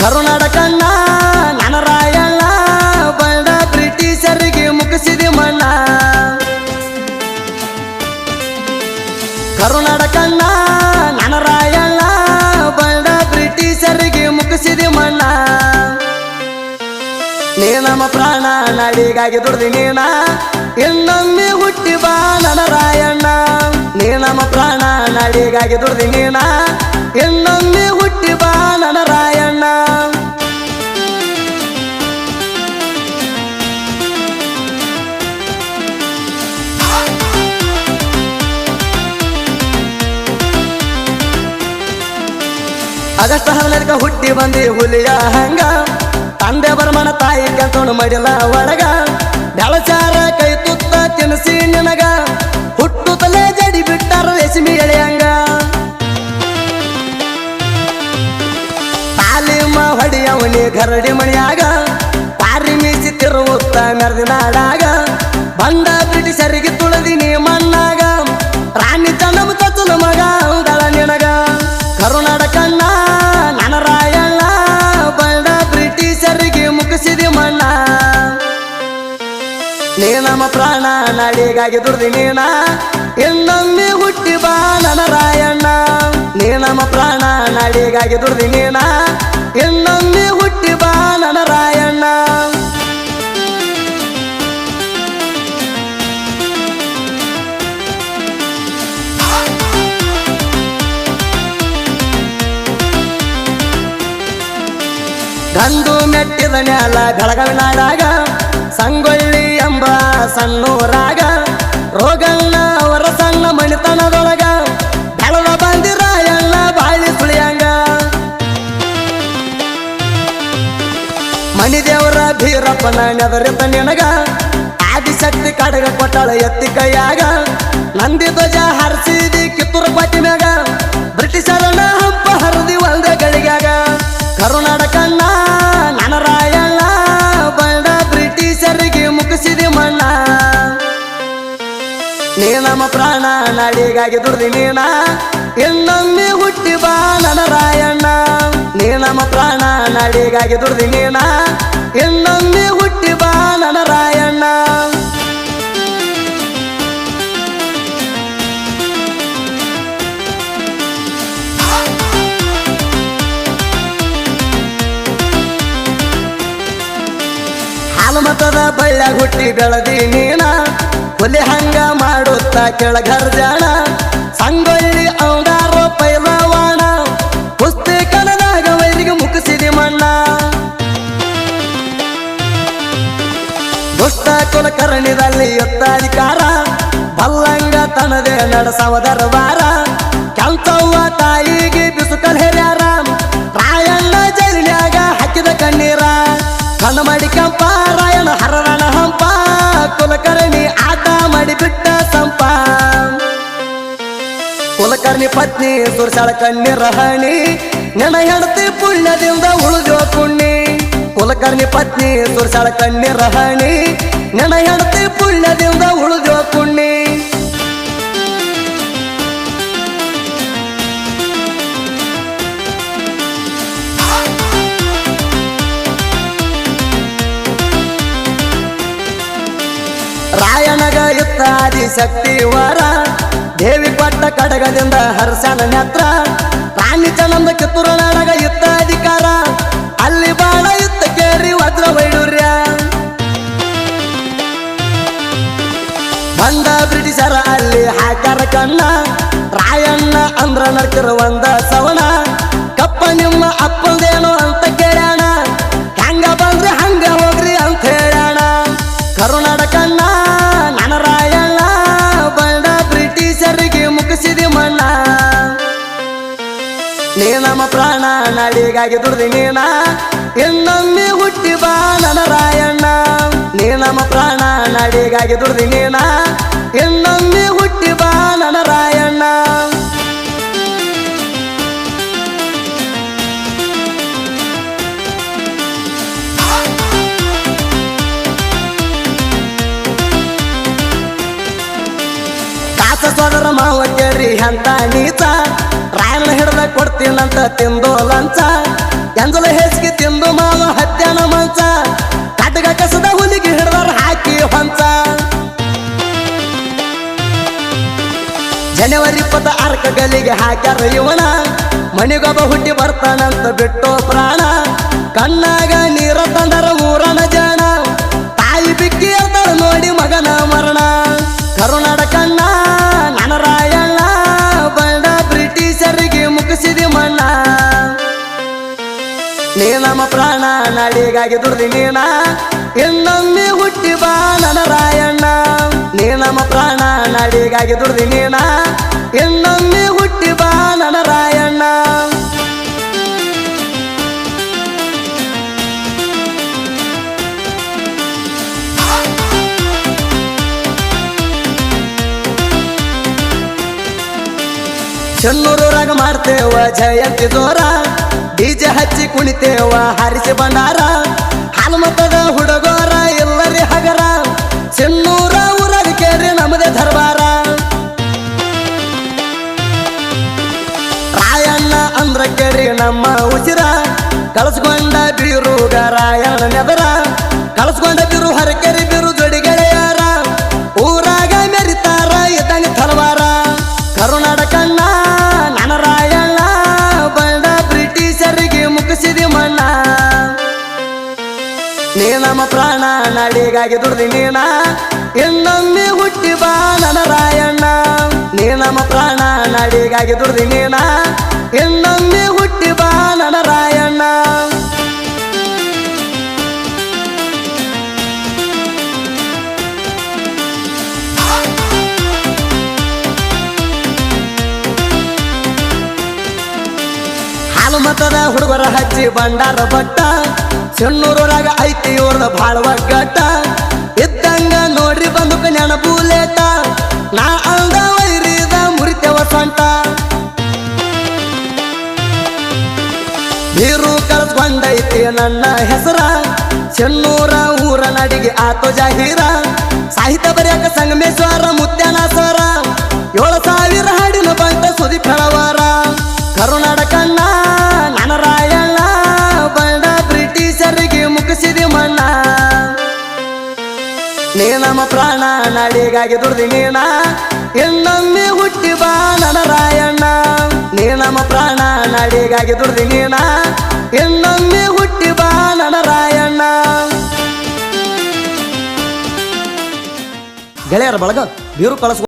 ಕರುನಾಡ ಕಣ್ಣ ನನ್ನ ರಾಯಣ್ಣ ಬಂಡ ಬ್ರಿಟಿಷರಿಗೆ ಮುಗಿಸಿದೆ ಮಣ್ಣ ಕರುನಾಡ ಕಣ್ಣ ನನ್ನ ರಾಯಣ್ಣ ಬಂಡ ಬ್ರಿಟಿಷರಿಗೆ ಮುಗಿಸಿದೆ ಮಣ್ಣ ನೀ ನಮ್ಮ ಪ್ರಾಣ ನಾಡಿಗಾಗಿ ದುಡ್ದಿ ನೀನ ಇನ್ನೊಮ್ಮೆ ಹುಟ್ಟಿ ಬಾ ನನ್ನ ರಾಯಣ್ಣ ನೀ ನಮ್ಮ ಪ್ರಾಣ ನಾಡಿಗಾಗಿ ದುಡ್ದಿ ನೀನ ಇನ್ನೊಮ್ಮೆ ಹುಟ್ಟಿ ಬಾ ನನ್ನ ರಾಯಣ್ಣ ಆಗಸ್ಟ್ 15ಕ್ಕೆ ಹುಟ್ಟಿ ಬಂದಿ ಹುಲಿಯ ಹಂಗ ತಂದೆ ಬರ್ಮನ ತಾಯಿ ಕೆಲ್ಸೋಣ ಮಡಿಲ ಒಳಗ ಬೆಳಚಾರ ಕೈ ತುತ್ತ ತಿನ್ಸಿ ನಿನಗ ಹುಟ್ಟುತ್ತಲೇ ಜಡಿ ಬಿಟ್ಟಾರ ರೇಷ್ಮೆ ಎಳೆಯಂಗ ತಾಲೀಮ ಹೊಡಿಯವನಿ ಗರಡಿ ಮಣಿಯಾಗ ಪಾರಿ ಮೀಸಿ ತಿರುವುತ್ತ ಮೆರೆದಿ ನಾಡಾಗ ಬಂದ ಬ್ರಿಟಿಷರಿಗೆ ತುಳದಿನಿ ಮಣ್ಣಾಗ ರಾಣಿ ಚೆನ್ನಮ್ಮ ಚಚ್ಚಲ ಮಗ ದಳ ನಿನಗ ಕರುನಾಡ ಕಣ್ಣ ನನ್ನ ರಾಯಣ್ಣ ಬಂದ ಬ್ರಿಟಿಷರಿಗೆ ಮುಗಿಸಿದೆ ಮಣ್ಣ ನೀ ನಮ್ಮ ಪ್ರಾಣ ನಾಡಿಗಾಗಿ ದುಡ್ದಿ ನೀನ ಇನ್ನೊಮ್ಮೆ ಹುಟ್ಟಿ ಬಾ ನನ್ನ ರಾಯಣ್ಣ ನೀ ನಮ್ಮ ಪ್ರಾಣ ನಾಡಿಗಾಗಿ ದುಡ್ದಿ ನೀನ ಇನ್ನೊಮ್ಮೆ ಹುಟ್ಟಿ ಬಾ ನನ್ನ ರಾಯಣ್ಣ ಗಂಡು ಮೆಟ್ಟಿದ ನ್ಯಾಲ ಬೆಳಗಾವಿ ನಾಡಾಗ ಸಂಗೊಳ್ಳಿ ಎಂಬ ಸಣ್ಣೂರಾಗ ರೋಗಣ್ಣ ಅವರ ಸಣ್ಣ ಮಣಿತನದೊಳಗ ಬೆಳದ ಬಂದಿರಾಯಣ್ಣ ಬಾಳಿ ಸುಳಿಯಂಗ ಮಣಿದೇವರ ಭೀರಪ್ಪನ ನೆದರಿತ ನಿನಗ ಆದಿಶಕ್ತಿ ಕಡಗ ಕೊಟ್ಟಳ ಎತ್ತಿ ಕೈಯಾಗ ನಂದಿ ಧ್ವಜ ಹರಿಸಿದಿ ಕಿತ್ತೂರು ಪಟ್ಟಿಮ್ಯಾಗ ಬ್ರಿಟಿಷರನ್ನ ಹಂಪ ಹರಿದಿ ಒಂದ ಗಳಿಗ್ಯಾಗ ಕರುನಾಡ ಕಣ್ಣ ನನ್ನ ರಾಯಣ್ಣ ಬಂಡ ಬ್ರಿಟಿಷರಿಗೆ ಮುಗಿಸಿದೆ ಮಣ್ಣ ನೀ ನಮ್ಮ ಪ್ರಾಣ ನಾಡಿಗಾಗಿ ದುಡ್ದಿ ನೀನ ಇನ್ನೊಮ್ಮೆ ಹುಟ್ಟಿ ಬಾ ನನ್ನ ರಾಯಣ್ಣ ನೀ ನಮ್ಮ ಪ್ರಾಣ ನಾಡಿಗಾಗಿ ದುಡ್ದಿ ನೀನ ಇನ್ನೊಮ್ಮೆ ಹುಟ್ಟಿ ಬಾ ನನ್ನ ರಾಯಣ್ಣ ಮತದ ಬಳ್ಳ್ಯಾಗ ಹುಟ್ಟಿ ಬೆಳದಿ ನೀನ ಹುಲಿ ಹಂಗ ಮಾಡುತ್ತ ಕೆಳಗರ್ಜಾಣ ಸಂಗೊಳ್ಳಿ ಔಂಡಾರೋ ಪೈಲವಾಣ ಕುಸ್ತಿ ಕಣದಾಗ ವೈರಿಗೆ ಮುಗಿಸಿದಿ ಮಣ್ಣ ದುಷ್ಟ ಕುಲಕರ್ಣಿದಲ್ಲಿ ಯುದ್ಧಾಧಿಕಾರ ಬಲ್ಲಂಗ ತನದೇ ನಡೆಸವ ದರ್ಬಾರ ಕೆಂಚವ್ವ ತಾಯಿಗೆ ಬಿಸುಕಲ್ ಹೆರ್ಯಾರ ರಾಯಣ್ಣ ಜೈಲಿನ್ಯಾಗ ಹಾಕಿದ ಕಣ್ಣೀರ ಕಣ್ಣ ಮಾಡಿ ಕಂಪ ರಾಯಣ ಹರರಣ ಹಂಪ ಕುಲಕರ್ಣಿ ಆಟ ಮಾಡಿ ಬಿಟ್ಟ ಸಂಪ ಕುಲಕರ್ಣಿ ಪತ್ನಿ ಸುರ್ಸಾಳ ಕಣ್ಣೀರ ಹಣಿ ನೆನ ಹೆಂಡತಿ ಪುಣ್ಯದಿಂದ ಉಳಿದೋ ಪುಣ್ಯ ಕುಲಕರ್ಣಿ ಪತ್ನಿ ಸುರ್ಸಾಳ ಕಣ್ಣೀರ ಹಣಿ ನೆನ ಹೆಂಡತಿ ಪುಣ್ಯದಿಂದ ಉಳಿದೋ ಪುಣ್ಯ ರಾಯಣಗ ಯುದ್ಧ ಆದಿಶಕ್ತಿ ವರ ದೇವಿ ಕೊಟ್ಟ ಕಡಗದಿಂದ ಹರ್ಷನ ನೆತ್ರ ರಾಣಿ ಚೆನ್ನಮ್ಮ ಕಿತ್ತೂರು ನಾಡಗ ಯುದ್ಧ ಅಧಿಕಾರ ಅಲ್ಲಿ ಬಾಳ ಯುದ್ಧ ಕೇರಿ ವಜ್ರ ವೈಡೂರ್ಯ ಬಂದ ಬ್ರಿಟಿಷರ ಅಲ್ಲಿ ಹಾಕಾರ ಕಣ್ಣ ರಾಯಣ್ಣ ಅಂದ್ರ ನಡ್ತಿರ ಒಂದ ಸವಣ ಕಪ್ಪ ನಿಮ್ಮ ಅಪ್ಪಂದೇನೋ ಅಂತ ಕೇಳ್ಯಾಣ ಹಂಗ ಬಂದ್ರೆ ಹಂಗ ಹೋಗ್ರಿ ಅಂತ ಹೇಳ್ಯಾಣ ಕರುನಾಡ ಕಣ್ಣ ನನ್ನ ರಾಯಣ್ಣ ಬಂಡ ಬ್ರಿಟಿಷರಿಗೆ ಮುಗಿಸಿದೆ ಮಣ್ಣ ನೀ ನಮ್ಮ ಪ್ರಾಣ ನಾಡಿಗಾಗಿ ದುಡ್ದಿ ನೀನ ಇನ್ನೊಮ್ಮೆ ಹುಟ್ಟಿ ಬಾ ನನ್ನ ರಾಯಣ್ಣ ನೀ ನಮ್ಮ ಪ್ರಾಣ ನಾಡಿಗಾಗಿ ದುಡ್ದಿ ನೀನ ಇನ್ನೊಮ್ಮೆ ಹುಟ್ಟಿ ಬಾ ನನ್ನ ರಾಯಣ್ಣ ಸೋದರ ಮಾವ ಕೇರಿ ಅಂತ ನೀಚ ರಾಯಣ್ಣ ಹಿಡ್ದ ಕೊಡ್ತೀನಂತ ತಿಂದು ಲಂಚ ಎಂಜಲ ಹೆಚ್ಚಿಗೆ ನಾಲ್ಕು ಗಲಿಗೆ ಹಾಕ್ಯಾರ ಇವನ ಮನಿಗೊಬ್ಬ ಹುಟ್ಟಿ ಬರ್ತಾನಂತ ಬಿಟ್ಟೋ ಪ್ರಾಣ ಕಣ್ಣಾಗ ನೀರ ತಂದರ ಊರನ ಜನ ತಾಯಿ ಬಿಕ್ಕಿ ಅಂತಾರ ನೋಡಿ ಮಗನ ಮರಣ ಕರುನಾಡ ಕಣ್ಣ ನನರಾಯಣ್ಣ ಬಂಡ ಬ್ರಿಟಿಷರಿಗೆ ಮುಗಿಸಿದಿ ಮಣ್ಣ ನೀ ನಮ್ಮ ಪ್ರಾಣ ನಾಡಿಗಾಗಿ ದುಡ್ದಿ ನೀನ ಇನ್ನೊಮ್ಮೆ ಹುಟ್ಟಿ ಬಾ ನನರಾಯಣ್ಣ ನೀ ನಮ್ಮ ಪ್ರಾಣ ನಾಡಿಗಾಗಿ ದುಡ್ದಿ ನೀನ ಇನ್ನೊಮ್ಮೆ ಹುಟ್ಟಿ ಬಾ ನನರಾಯಣ್ಣ ಚೆನ್ನೂರಾಗ ಮಾಡ್ತೇವ ಜಯಂತಿ ಜೋರ ಡಿಜೆ ಹಚ್ಚಿ ಕುಣಿತೇವ ಹಾರಿಸಿ ಬಂಡಾರ ಹಾಲ್ಮತದ ಹುಡುಗೋರ ಎಲ್ಲರಿ ಹಗರ ಚೆನ್ನೂರ ಊರಾಗ ಕೇರಿ ನಮ್ಮದೇ ದರ್ಬಾರ ರಾಯಣ್ಣ ಅಂದ್ರ ಕೇರಿ ನಮ್ಮ ಉಸಿರ ಕಳಸ್ಕೊಂಡ ಬೀರುಗ ರಾಯಣ್ಣ ನೆದರ ಕಳಸ್ಕೊಂಡ ಬೀರು ಹರಕೆರಿ ಬೀರು ಜೋಡಿ ಗೆಳೆಯರ ಊರಾಗ ಮೆರಿತಾರ ಇದ್ದಂಗ ತಲವಾರ ಕರುನಾಡ ಕಣ್ಣ ನನರಾಯಣ್ಣ ಬಂಡ ಬ್ರಿಟಿಷರಿಗೆ ಮುಗಿಸಿದಿ ಮಣ್ಣ ನೀ ನಮ್ಮ ಪ್ರಾಣ ನಾಡಿಗಾಗಿ ದುಡ್ದಿ ನೀನ ಇನ್ನೊಮ್ಮೆ ಹುಟ್ಟಿ ಬಾ ನನರಾಯಣ್ಣ ನೀ ನಮ್ಮ ಪ್ರಾಣ ನಾಡಿಗಾಗಿ ದುಡ್ದಿ ನೀನ ಇನ್ನೊಮ್ಮೆ ಹುಟ್ಟಿ ಬಾ ನನರಾಯಣ್ಣ ಹಾಲುಮತದ ಹುಡುಗರ ಹಚ್ಚಿ ಬಂಡಾರ ಬಟ್ಟ ಚೆನ್ನೂರಾಗ ಐತಿ ಇವ್ರದ ಬಾಳ ಒಗ್ಗಟ್ಟ ಇದ್ದಂಗ ನೋಡ್ರಿ ಬಂದು ನೆನಪುಲೇಟ ನಾ ಅಂದ ವೈರಿದ ಮುರಿತೇವ ಸೊಂಟ ಬೀರು ಕಳ್ಸ್ಕೊಂಡೈತಿ ನನ್ನ ಹೆಸರ ಚೆನ್ನೂರ ಊರ ನಡಿಗೆ ಆತೋ ಜಾಹೀರ ಸಾಹಿತ್ಯ ಬರೆಯಕ ಸಂಗಮೇಶ್ವರ ಮುತ್ಯಾನ ಸರ 7,000 ಹಾಡಿನ ಬಂಟ ಸುದಿ ಫೆಳವಾರ ಕರುನಾಡ ಕಣ್ಣ ನನರಾಯಣ್ಣ ಬಂಡ ಬ್ರಿಟಿಷರಿಗೆ ಮುಗಿಸಿದಿ ಮಣ್ಣ ನೀ ನಮ್ಮ ಪ್ರಾಣ ನಾಡಿಗಾಗಿ ದುಡ್ದಿ ನೀನ ಇನ್ನೊಮ್ಮೆ ಹುಟ್ಟಿ ಬಾ ನನರಾಯಣ್ಣ ನೀ ನಮ್ಮ ಪ್ರಾಣ ನಾಡಿಗಾಗಿ ದುಡ್ದಿ ನೀನ ಇನ್ನೊಮ್ಮೆ ಹುಟ್ಟಿ ಬಾ ನನರಾಯಣ್ಣ ಗೆಳೆಯರ ಬಳಗ ಬೀರು ಕಳಸ್